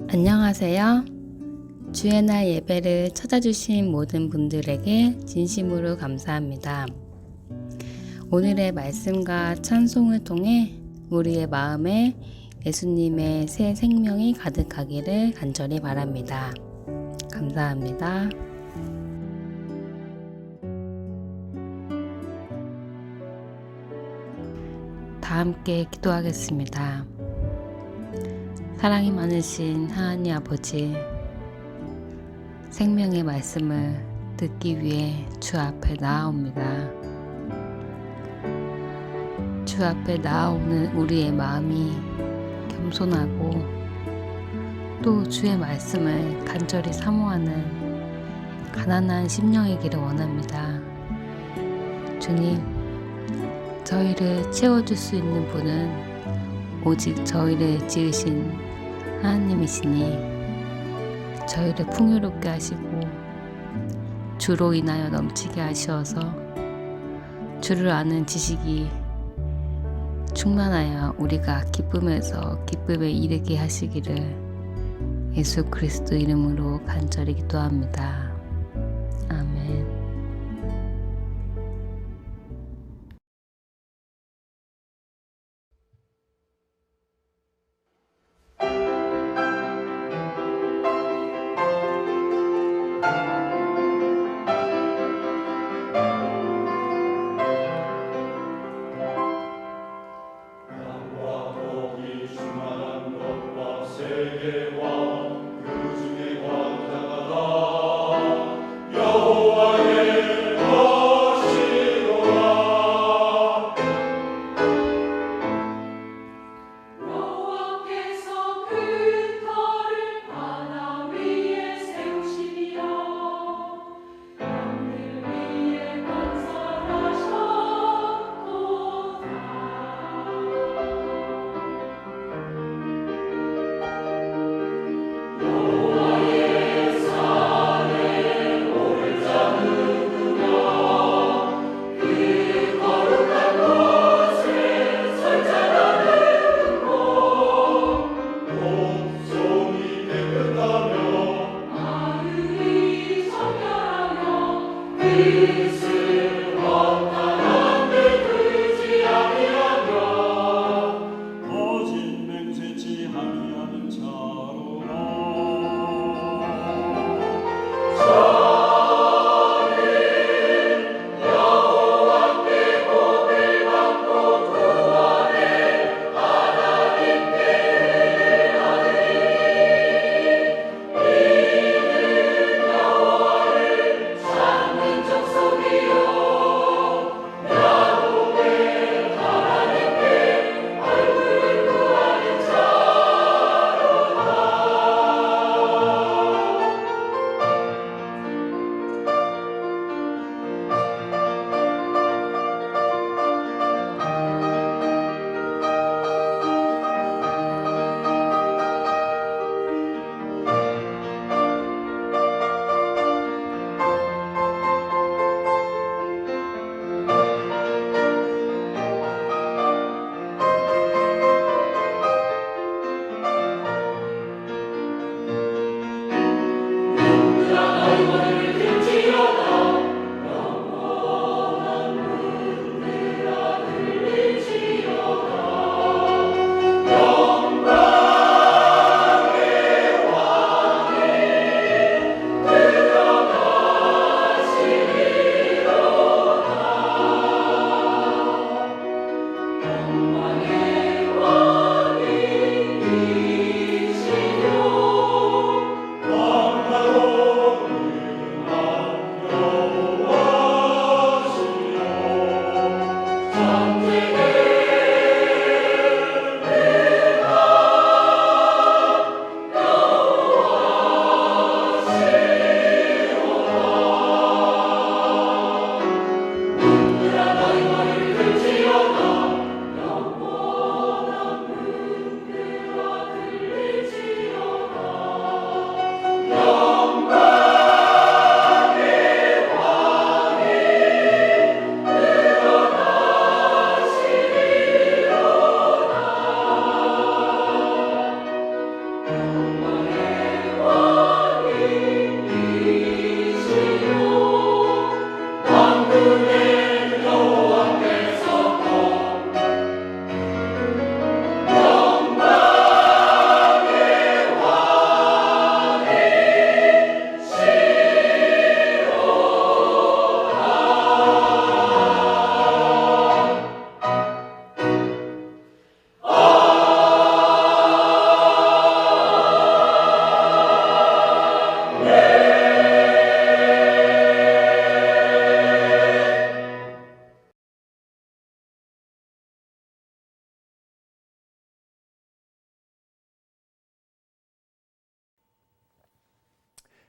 안녕하세요. 주의 날 예배를 찾아주신 모든 분들에게 진심으로 감사합니다. 오늘의 말씀과 찬송을 통해 우리의 마음에 예수님의 새 생명이 가득하기를 간절히 바랍니다. 감사합니다. 다 함께 기도하겠습니다. 사랑이 많으신 하나님 아버지, 생명의 말씀을 듣기 위해 주 앞에 나아옵니다. 주 앞에 나아오는 우리의 마음이 겸손하고 또 주의 말씀을 간절히 사모하는 가난한 심령이기를 원합니다. 주님, 저희를 채워줄 수 있는 분은 오직 저희를 지으신 하나님이시니 저희를 풍요롭게 하시고 주로 인하여 넘치게 하시어서 주를 아는 지식이 충만하여 우리가 기쁨에서 기쁨에 이르게 하시기를 예수 그리스도 이름으로 간절히 기도합니다. 아멘.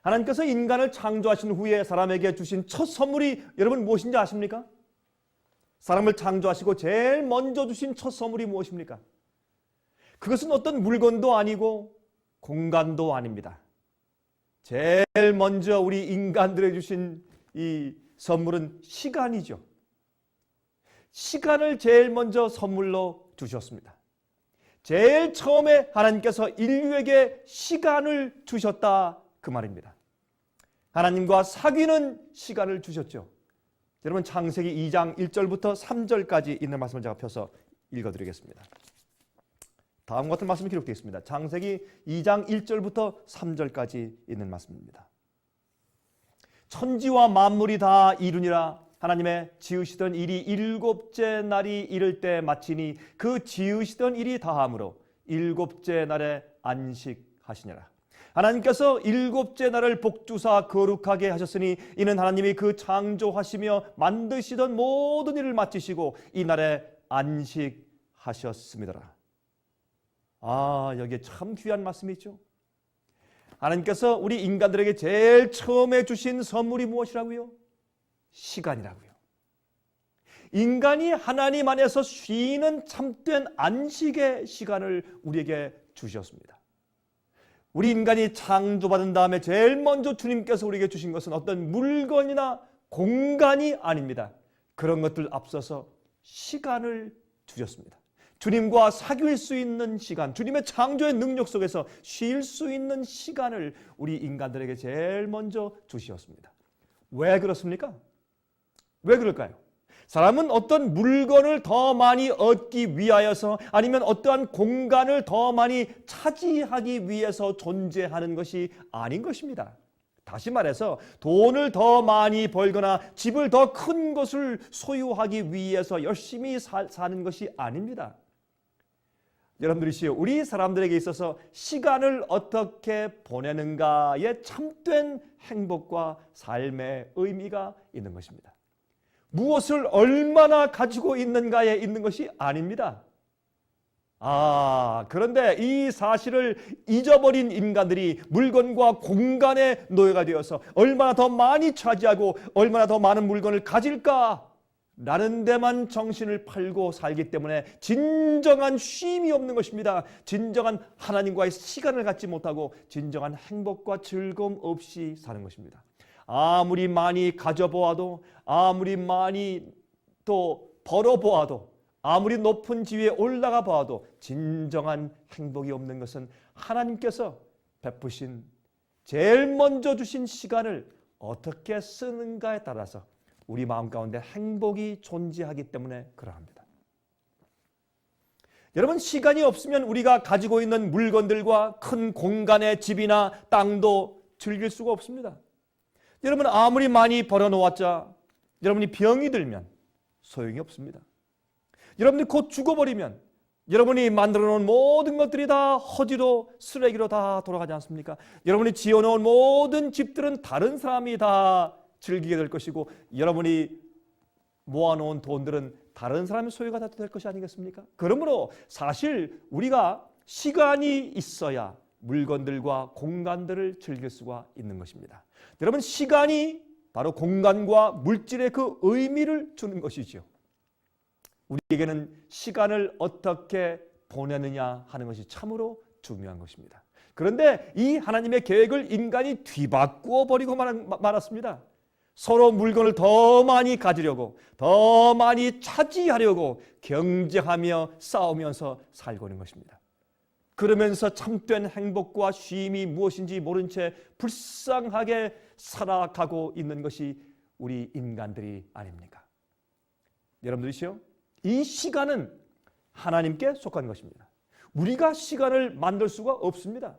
하나님께서 인간을 창조하신 후에 사람에게 주신 첫 선물이 여러분 무엇인지 아십니까? 사람을 창조하시고 제일 먼저 주신 첫 선물이 무엇입니까? 그것은 어떤 물건도 아니고 공간도 아닙니다. 제일 먼저 우리 인간들에게 주신 이 선물은 시간이죠. 시간을 제일 먼저 선물로 주셨습니다. 제일 처음에 하나님께서 인류에게 시간을 주셨다 그 말입니다. 하나님과 사귀는 시간을 주셨죠. 여러분 창세기 2장 1절부터 3절까지 있는 말씀을 제가 펴서 읽어드리겠습니다. 다음과 같은 말씀이 기록되어 있습니다. 창세기 2장 1절부터 3절까지 있는 말씀입니다. 천지와 만물이 다 이루니라. 하나님의 지으시던 일이 일곱째 날이 이를 때 마치니 그 지으시던 일이 다함으로 일곱째 날에 안식하시니라. 하나님께서 일곱째 날을 복주사 거룩하게 하셨으니 이는 하나님이 그 창조하시며 만드시던 모든 일을 마치시고 이 날에 안식하셨습니다. 여기에 참 귀한 말씀이 있죠. 하나님께서 우리 인간들에게 제일 처음에 주신 선물이 무엇이라고요? 시간이라고요. 인간이 하나님 안에서 쉬는 참된 안식의 시간을 우리에게 주셨습니다. 우리 인간이 창조받은 다음에 제일 먼저 주님께서 우리에게 주신 것은 어떤 물건이나 공간이 아닙니다. 그런 것들 앞서서 시간을 주셨습니다. 주님과 사귈 수 있는 시간, 주님의 창조의 능력 속에서 쉴 수 있는 시간을 우리 인간들에게 제일 먼저 주셨습니다. 왜 그렇습니까? 왜 그럴까요? 사람은 어떤 물건을 더 많이 얻기 위하여서 아니면 어떠한 공간을 더 많이 차지하기 위해서 존재하는 것이 아닌 것입니다. 다시 말해서 돈을 더 많이 벌거나 집을 더 큰 것을 소유하기 위해서 열심히 사는 것이 아닙니다. 여러분들이시여, 우리 사람들에게 있어서 시간을 어떻게 보내는가에 참된 행복과 삶의 의미가 있는 것입니다. 무엇을 얼마나 가지고 있는가에 있는 것이 아닙니다. 그런데 이 사실을 잊어버린 인간들이 물건과 공간의 노예가 되어서 얼마나 더 많이 차지하고 얼마나 더 많은 물건을 가질까 라는 데만 정신을 팔고 살기 때문에 진정한 쉼이 없는 것입니다. 진정한 하나님과의 시간을 갖지 못하고 진정한 행복과 즐거움 없이 사는 것입니다. 아무리 많이 가져보아도, 아무리 많이 또 벌어보아도, 아무리 높은 지위에 올라가 보아도 진정한 행복이 없는 것은 하나님께서 베푸신 제일 먼저 주신 시간을 어떻게 쓰는가에 따라서 우리 마음 가운데 행복이 존재하기 때문에 그러합니다. 여러분, 시간이 없으면 우리가 가지고 있는 물건들과 큰 공간의 집이나 땅도 즐길 수가 없습니다. 여러분, 아무리 많이 벌어놓았자 여러분이 병이 들면 소용이 없습니다. 여러분이 곧 죽어버리면 여러분이 만들어 놓은 모든 것들이 다 허지로 쓰레기로 다 돌아가지 않습니까? 여러분이 지어놓은 모든 집들은 다른 사람이 다 즐기게 될 것이고 여러분이 모아놓은 돈들은 다른 사람의 소유가 될 것이 아니겠습니까? 그러므로 사실 우리가 시간이 있어야 물건들과 공간들을 즐길 수가 있는 것입니다. 여러분, 시간이 바로 공간과 물질의 그 의미를 주는 것이죠. 우리에게는 시간을 어떻게 보내느냐 하는 것이 참으로 중요한 것입니다. 그런데 이 하나님의 계획을 인간이 뒤바꾸어 버리고 말았습니다. 서로 물건을 더 많이 가지려고, 더 많이 차지하려고 경쟁하며 싸우면서 살고 있는 것입니다. 그러면서 참된 행복과 쉼이 무엇인지 모른 채 불쌍하게 살아가고 있는 것이 우리 인간들이 아닙니까? 여러분들이시요, 이 시간은 하나님께 속한 것입니다. 우리가 시간을 만들 수가 없습니다.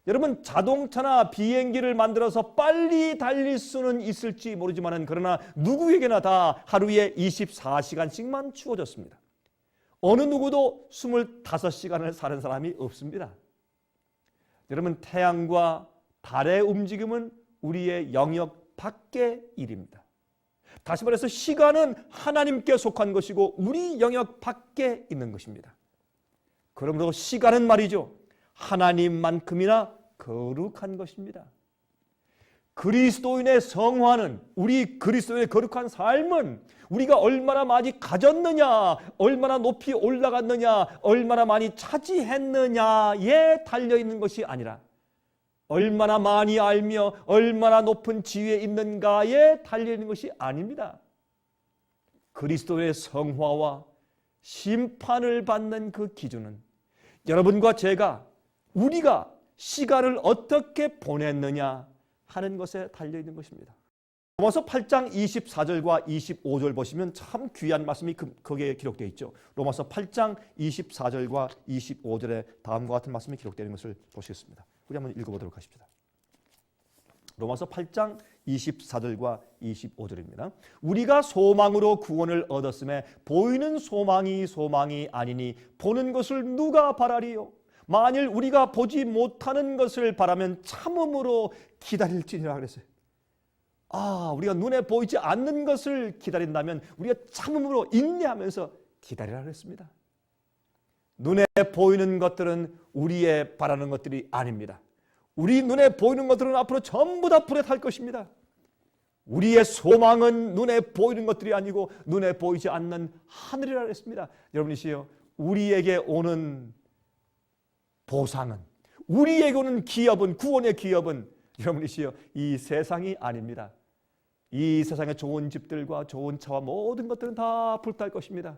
여러분, 자동차나 비행기를 만들어서 빨리 달릴 수는 있을지 모르지만 그러나 누구에게나 다 하루에 24시간씩만 주어졌습니다. 어느 누구도 25시간을 사는 사람이 없습니다. 여러분, 태양과 달의 움직임은 우리의 영역 밖의 일입니다. 다시 말해서 시간은 하나님께 속한 것이고 우리 영역 밖에 있는 것입니다. 그러므로 시간은 말이죠, 하나님만큼이나 거룩한 것입니다. 그리스도인의 성화는, 우리 그리스도인의 거룩한 삶은 우리가 얼마나 많이 가졌느냐, 얼마나 높이 올라갔느냐, 얼마나 많이 차지했느냐에 달려있는 것이 아니라 얼마나 많이 알며 얼마나 높은 지위에 있는가에 달려있는 것이 아닙니다. 그리스도의 성화와 심판을 받는 그 기준은 여러분과 제가, 우리가 시간을 어떻게 보냈느냐 하는 것에 달려있는 것입니다. 로마서 8장 24절과 25절 보시면 참 귀한 말씀이 거기에 기록되어 있죠. 로마서 8장 24절과 25절에 다음과 같은 말씀이 기록되는 것을 보시겠습니다. 우리 한번 읽어보도록 하십시다. 로마서 8장 24절과 25절입니다. 우리가 소망으로 구원을 얻었음에 보이는 소망이 아니니 보는 것을 누가 바라리요? 만일 우리가 보지 못하는 것을 바라면 참음으로 기다릴지니라 그랬어요. 우리가 눈에 보이지 않는 것을 기다린다면 우리가 참음으로 인내하면서 기다리라 그랬습니다. 눈에 보이는 것들은 우리의 바라는 것들이 아닙니다. 우리 눈에 보이는 것들은 앞으로 전부 다 불에 탈 것입니다. 우리의 소망은 눈에 보이는 것들이 아니고 눈에 보이지 않는 하늘이라 그랬습니다. 여러분이시여, 우리에게 오는 보상은, 우리에게 오는 기업은, 구원의 기업은 여러분이시여 이 세상이 아닙니다. 이 세상의 좋은 집들과 좋은 차와 모든 것들은 다 불탈 것입니다.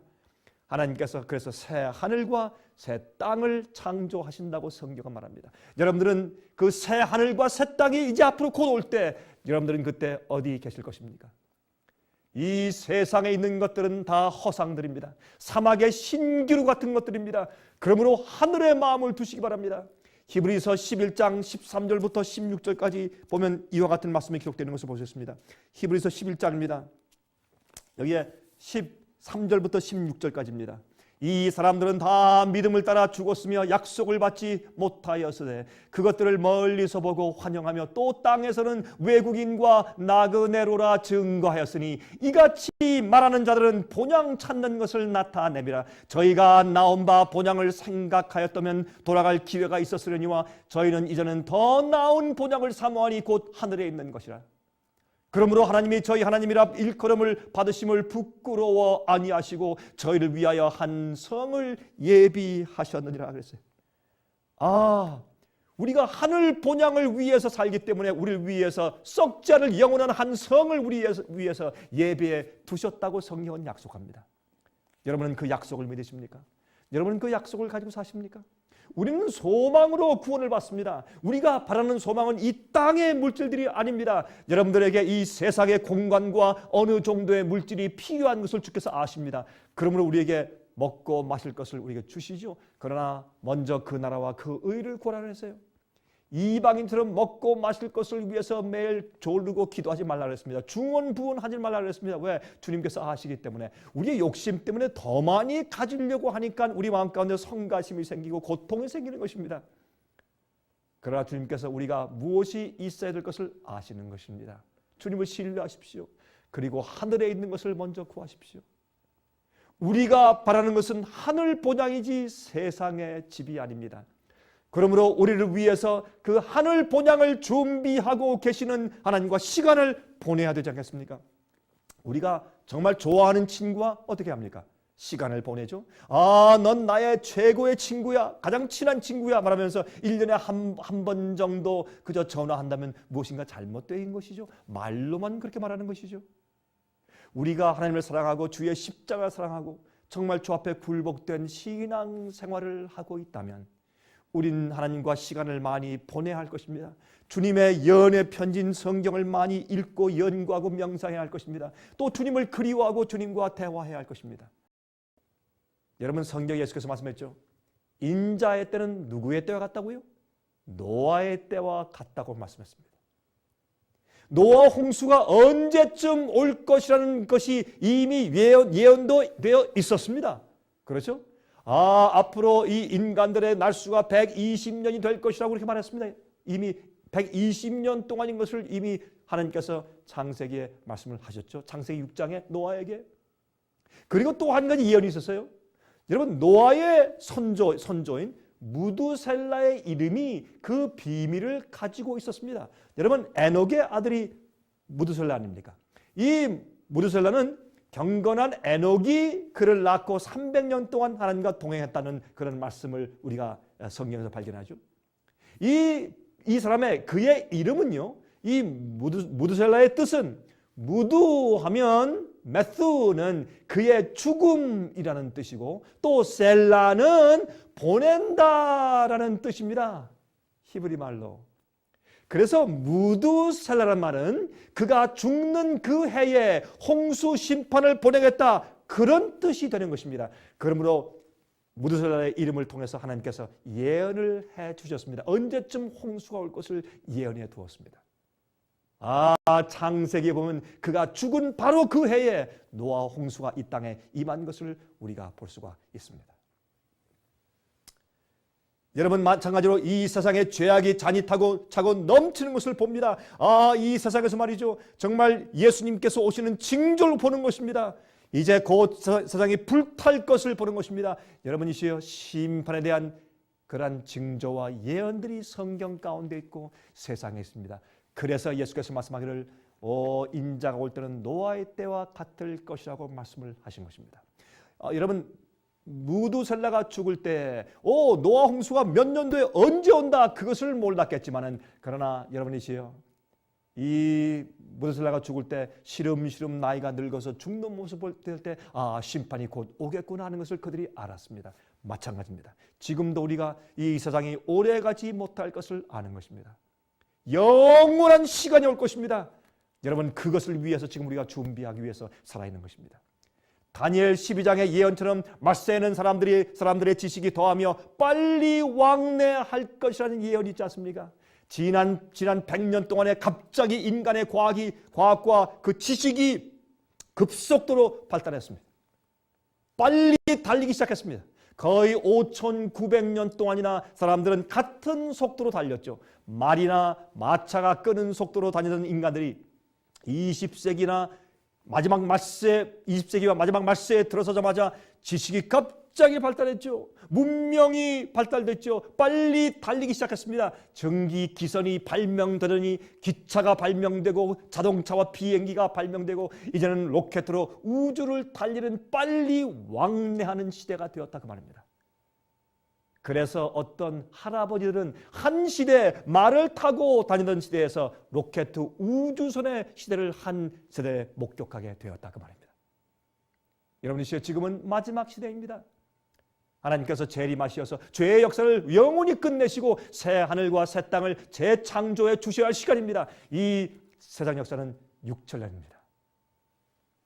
하나님께서 그래서 새 하늘과 새 땅을 창조하신다고 성경은 말합니다. 여러분들은 그 새 하늘과 새 땅이 이제 앞으로 곧 올 때 여러분들은 그때 어디 계실 것입니까? 이 세상에 있는 것들은 다 허상들입니다. 사막의 신기루 같은 것들입니다. 그러므로 하늘의 마음을 두시기 바랍니다. 히브리서 11장 13절부터 16절까지 보면 이와 같은 말씀이 기록되는 것을 보셨습니다. 히브리서 11장입니다. 여기에 13절부터 16절까지입니다. 이 사람들은 다 믿음을 따라 죽었으며 약속을 받지 못하였으되 그것들을 멀리서 보고 환영하며 또 땅에서는 외국인과 나그네로라 증거하였으니 이같이 말하는 자들은 본향 찾는 것을 나타내미라. 저희가 나온 바 본향을 생각하였다면 돌아갈 기회가 있었으려니와 저희는 이제는 더 나은 본향을 사모하니 곧 하늘에 있는 것이라. 그러므로 하나님이 저희 하나님이라 일컬음을 받으심을 부끄러워 아니하시고 저희를 위하여 한 성을 예비하셨느니라 그랬어요. 우리가 하늘 본향을 위해서 살기 때문에 우리를 위해서 썩지 않을 영원한 한 성을 우리 위해서 예비해 두셨다고 성경은 약속합니다. 여러분은 그 약속을 믿으십니까? 여러분은 그 약속을 가지고 사십니까? 우리는 소망으로 구원을 받습니다. 우리가 바라는 소망은 이 땅의 물질들이 아닙니다. 여러분들에게 이 세상의 공간과 어느 정도의 물질이 필요한 것을 주께서 아십니다. 그러므로 우리에게 먹고 마실 것을 우리에게 주시죠. 그러나 먼저 그 나라와 그 의를 구하라 그랬어요. 이방인처럼 먹고 마실 것을 위해서 매일 졸르고 기도하지 말라 그랬습니다. 중언부언하지 말라 그랬습니다. 왜? 주님께서 아시기 때문에. 우리의 욕심 때문에 더 많이 가지려고 하니까 우리 마음 가운데 성가심이 생기고 고통이 생기는 것입니다. 그러나 주님께서 우리가 무엇이 있어야 될 것을 아시는 것입니다. 주님을 신뢰하십시오. 그리고 하늘에 있는 것을 먼저 구하십시오. 우리가 바라는 것은 하늘 본향이지 세상의 집이 아닙니다. 그러므로 우리를 위해서 그 하늘 본향을 준비하고 계시는 하나님과 시간을 보내야 되지 않겠습니까? 우리가 정말 좋아하는 친구와 어떻게 합니까? 시간을 보내죠. 넌 나의 최고의 친구야, 가장 친한 친구야 말하면서 1년에 한 번 정도 그저 전화한다면 무엇인가 잘못되어 있는 것이죠. 말로만 그렇게 말하는 것이죠. 우리가 하나님을 사랑하고 주의 십자가를 사랑하고 정말 주 앞에 굴복된 신앙 생활을 하고 있다면 우린 하나님과 시간을 많이 보내야 할 것입니다. 주님의 연의 편지인 성경을 많이 읽고 연구하고 명상해야 할 것입니다. 또 주님을 그리워하고 주님과 대화해야 할 것입니다. 여러분, 성경에 예수께서 말씀했죠. 인자의 때는 누구의 때와 같다고요? 노아의 때와 같다고 말씀했습니다. 노아 홍수가 언제쯤 올 것이라는 것이 이미 예언도 되어 있었습니다. 그렇죠? 앞으로 이 인간들의 날수가 120년이 될 것이라고 그렇게 말했습니다. 이미 120년 동안인 것을 이미 하나님께서 창세기에 말씀을 하셨죠. 창세기 6장에 노아에게. 그리고 또 한 가지 예언이 있었어요. 여러분, 노아의 선조인 무두셀라의 이름이 그 비밀을 가지고 있었습니다. 여러분, 에녹의 아들이 무두셀라 아닙니까? 이 무두셀라는 경건한 에녹이 그를 낳고 300년 동안 하나님과 동행했다는 그런 말씀을 우리가 성경에서 발견하죠. 이 사람의 그의 이름은요, 이 무두셀라의 뜻은, 무두하면 메스는 그의 죽음이라는 뜻이고, 또 셀라는 보낸다라는 뜻입니다. 히브리 말로. 그래서 무두셀라란 말은 그가 죽는 그 해에 홍수 심판을 보내겠다, 그런 뜻이 되는 것입니다. 그러므로 무두셀라의 이름을 통해서 하나님께서 예언을 해 주셨습니다. 언제쯤 홍수가 올 것을 예언해 두었습니다. 창세기에 보면 그가 죽은 바로 그 해에 노아와 홍수가 이 땅에 임한 것을 우리가 볼 수가 있습니다. 여러분, 마찬가지로 이 세상에 죄악이 잔뜩 차고 넘치는 것을 봅니다. 이 세상에서 말이죠, 정말 예수님께서 오시는 징조를 보는 것입니다. 이제 곧 세상이 불탈 것을 보는 것입니다. 여러분이시여, 심판에 대한 그러한 징조와 예언들이 성경 가운데 있고 세상에 있습니다. 그래서 예수께서 말씀하기를 인자가 올 때는 노아의 때와 같을 것이라고 말씀을 하신 것입니다. 여러분, 무두셀라가 죽을 때 노아 홍수가 몇 년도에 언제 온다, 그것을 몰랐겠지만은, 그러나 여러분이시여, 이 무두셀라가 죽을 때 시름시름 나이가 늙어서 죽는 모습을 볼 때 심판이 곧 오겠구나 하는 것을 그들이 알았습니다. 마찬가지입니다. 지금도 우리가 이 세상이 오래가지 못할 것을 아는 것입니다. 영원한 시간이 올 것입니다. 여러분, 그것을 위해서 지금 우리가 준비하기 위해서 살아있는 것입니다. 다니엘 12장의 예언처럼 말세에는 사람들의 지식이 더하며 빨리 왕래할 것이라는 예언이 있지 않습니까? 지난 100년 동안에 갑자기 인간의 과학과 그 지식이 급속도로 발달했습니다. 빨리 달리기 시작했습니다. 거의 5,900년 동안이나 사람들은 같은 속도로 달렸죠. 말이나 마차가 끄는 속도로 다니던 인간들이 20세기나 마지막 말세, 20세기와 마지막 말세에 들어서자마자 지식이 갑자기 발달했죠. 문명이 발달됐죠. 빨리 달리기 시작했습니다. 전기 기선이 발명되더니 기차가 발명되고 자동차와 비행기가 발명되고 이제는 로켓으로 우주를 달리는 빨리 왕래하는 시대가 되었다, 그 말입니다. 그래서 어떤 할아버지들은 한 시대 말을 타고 다니던 시대에서 로켓 우주선의 시대를 한 세대에 목격하게 되었다, 그 말입니다. 여러분이 지금은 마지막 시대입니다. 하나님께서 재림하셔서 죄의 역사를 영원히 끝내시고 새 하늘과 새 땅을 재창조해 주셔야 할 시간입니다. 이 세상 역사는 6천년입니다.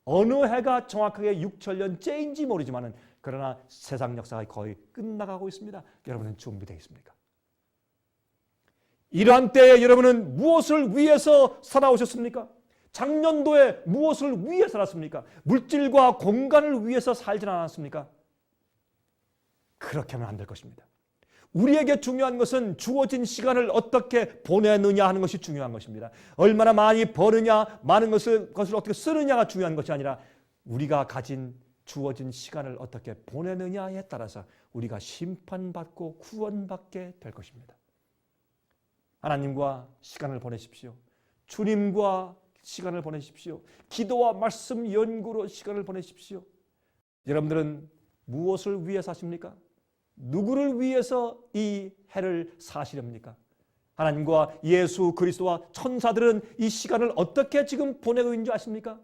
어느 해가 정확하게 6천년째인지 모르지만 그러나 세상 역사가 거의 끝나가고 있습니다. 여러분은 준비되어 있습니까? 이러한 때에 여러분은 무엇을 위해서 살아오셨습니까? 작년도에 무엇을 위해 살았습니까? 물질과 공간을 위해서 살지 않았습니까? 그렇게 하면 안 될 것입니다. 우리에게 중요한 것은 주어진 시간을 어떻게 보내느냐 하는 것이 중요한 것입니다. 얼마나 많이 버느냐, 많은 것을 어떻게 쓰느냐가 중요한 것이 아니라 우리가 가진 주어진 시간을 어떻게 보내느냐에 따라서 우리가 심판받고 구원받게 될 것입니다. 하나님과 시간을 보내십시오. 주님과 시간을 보내십시오. 기도와 말씀 연구로 시간을 보내십시오. 여러분들은 무엇을 위해 사십니까? 누구를 위해서 이 해를 사시렵니까? 하나님과 예수 그리스도와 천사들은 이 시간을 어떻게 지금 보내고 있는 줄 아십니까?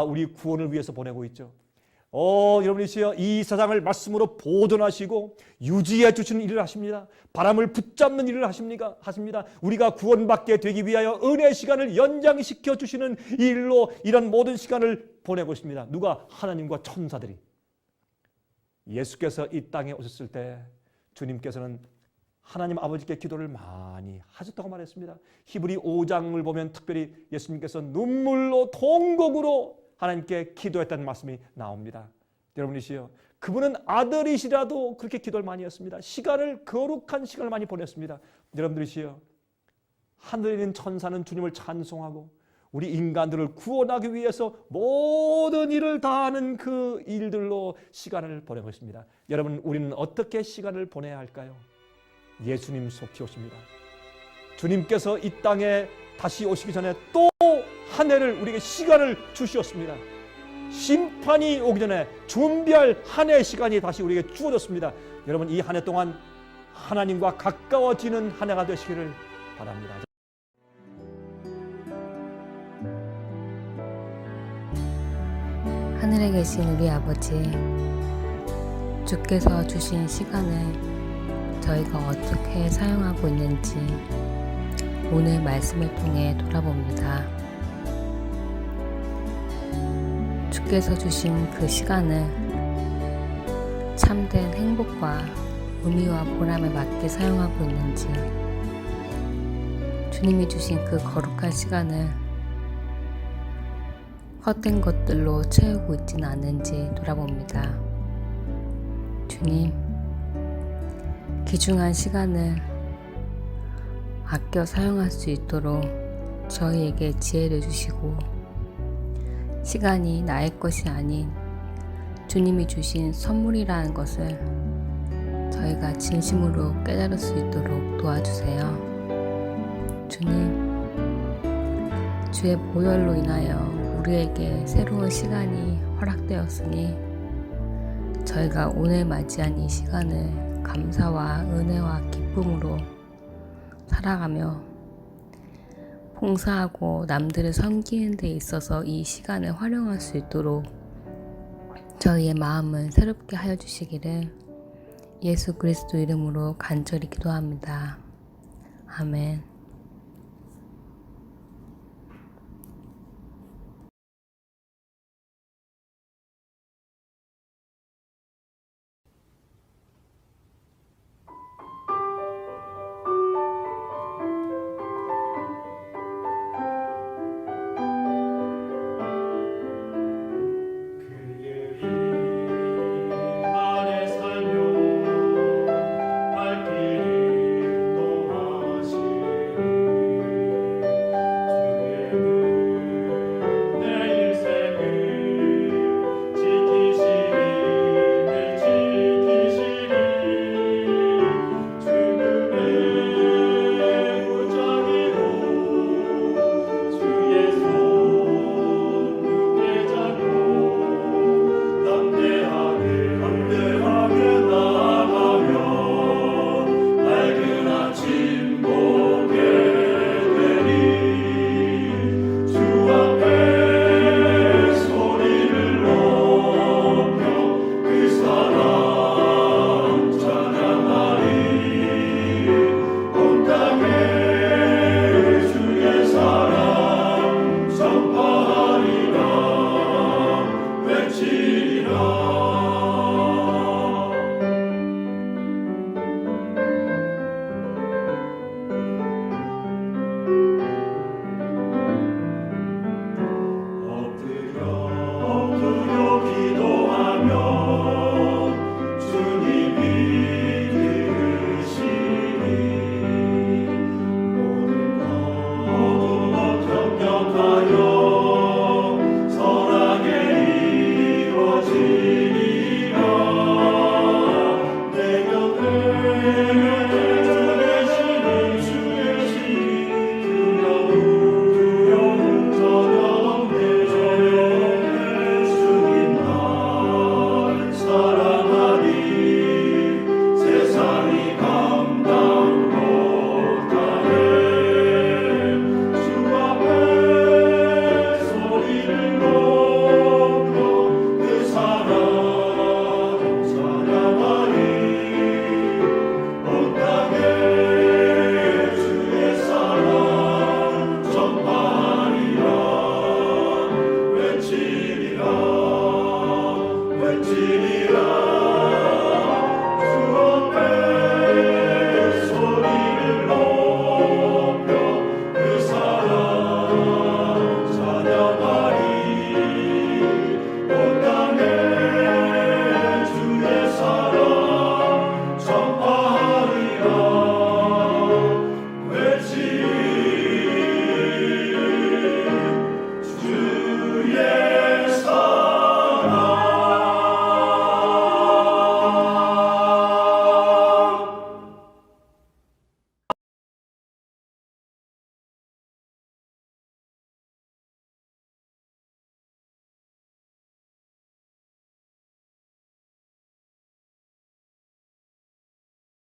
우리 구원을 위해서 보내고 있죠. 여러분이시여, 이 세상을 말씀으로 보존하시고 유지해 주시는 일을 하십니다. 바람을 붙잡는 일을 하십니다. 우리가 구원받게 되기 위하여 은혜의 시간을 연장시켜 주시는 일로 이런 모든 시간을 보내고 있습니다. 누가? 하나님과 천사들이. 예수께서 이 땅에 오셨을 때 주님께서는 하나님 아버지께 기도를 많이 하셨다고 말했습니다. 히브리 5장을 보면 특별히 예수님께서 눈물로 통곡으로 하나님께 기도했다는 말씀이 나옵니다. 여러분이시여, 그분은 아들이시라도 그렇게 기도를 많이 했습니다. 거룩한 시간을 많이 보냈습니다. 여러분들이시여, 하늘에 있는 천사는 주님을 찬송하고 우리 인간들을 구원하기 위해서 모든 일을 다하는 그 일들로 시간을 보내고 있습니다. 여러분, 우리는 어떻게 시간을 보내야 할까요? 예수님 속히 오십니다. 주님께서 이 땅에 다시 오시기 전에 또 한 해를 우리에게 시간을 주셨습니다. 심판이 오기 전에 준비할 한 해의 시간이 다시 우리에게 주어졌습니다. 여러분, 이 한 해 동안 하나님과 가까워지는 한 해가 되시기를 바랍니다. 하늘에 계신 우리 아버지, 주께서 주신 시간을 저희가 어떻게 사용하고 있는지 오늘 말씀을 통해 돌아봅니다. 주께서 주신 그 시간을 참된 행복과 의미와 보람에 맞게 사용하고 있는지, 주님이 주신 그 거룩한 시간을 헛된 것들로 채우고 있지는 않은지 돌아봅니다. 주님, 귀중한 시간을 아껴 사용할 수 있도록 저희에게 지혜를 주시고, 시간이 나의 것이 아닌 주님이 주신 선물이라는 것을 저희가 진심으로 깨달을 수 있도록 도와주세요. 주님, 주의 보혈로 인하여 우리에게 새로운 시간이 허락되었으니 저희가 오늘 맞이한 이 시간을 감사와 은혜와 기쁨으로 살아가며 봉사하고 남들을 섬기는 데 있어서 이 시간을 활용할 수 있도록 저희의 마음을 새롭게 하여 주시기를 예수 그리스도 이름으로 간절히 기도합니다. 아멘.